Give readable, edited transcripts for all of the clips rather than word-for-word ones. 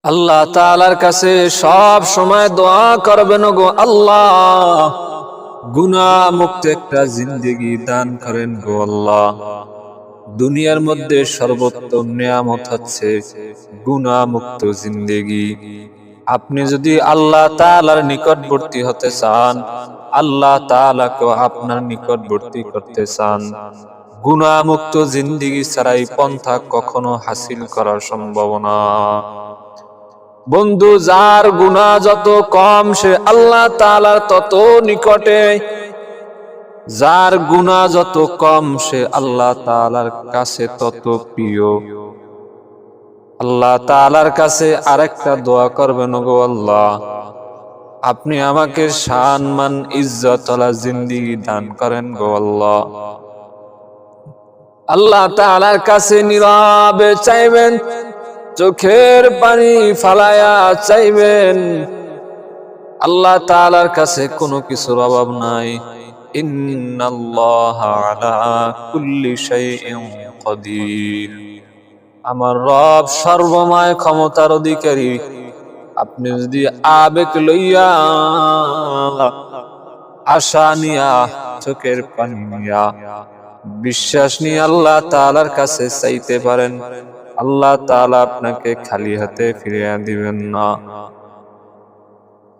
আল্লাহ তাআলার কাছে সব সময় দোয়া করবেন, গো আল্লাহ গুনাহ মুক্ত একটা জিন্দেগি দান করেন গো আল্লাহ। দুনিয়ার মধ্যে সর্বোত্তম নিয়ামত হচ্ছে গুনাহ মুক্ত জিন্দেগি। আপনি যদি আল্লাহ তাআলার নিকটবর্তী হতে চান, আল্লাহ তাআলাকে আপনার নিকটবর্তী করতে চান, গুনাহ মুক্ত জিন্দেগি ছাড়াই পন্থা কখনো হাসিল করা সম্ভব না। বন্ধু, যার গুনাহ যত কম সে আল্লাহ তাআলার তত নিকটে, যার গুনাহ যত কম সে আল্লাহ তাআলার কাছে তত প্রিয়। আল্লাহ তাআলার কাছে আরেকটা দোয়া করবেন, গো আল্লাহ আপনি আমাকে সম্মান ইজ্জত ওয়ালা জিন্দেগি দান করেন গো আল্লাহ। আল্লাহ তাআলার কাছে নীরবে চাইবেন, চোখের পানি ফালায়া চাইবেন। আল্লাহ তাআলার কাছে কোনো কিছুর অভাব নাই। ইন্নাল্লাহা আলা কুল্লি শাইইন কাদির। আমার রব সর্বময় ক্ষমতার অধিকারী। আপনি যদি আবেগ লইয়া, আশা নিয়া, চোখের পানি নিয়া, বিশ্বাস নিয়ে আল্লাহ তাআলার কাছে চাইতে পারেন, আল্লাহ তাআলা আপনাকে খালি হাতে ফিরিয়ে দিবেন না।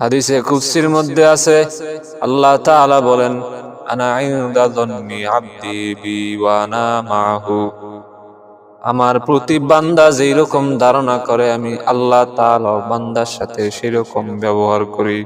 হাদিসে কুদসির মধ্যে আছে, আল্লাহ তাআলা বলেন, আনা ইনদা যন্নি আবদি বি ওয়া আনা মাহু। আমার প্রতি বান্দা যেই রকম ধারণা করে আমি আল্লাহ তাআলা বান্দার সাথে সেরকম ব্যবহার করি।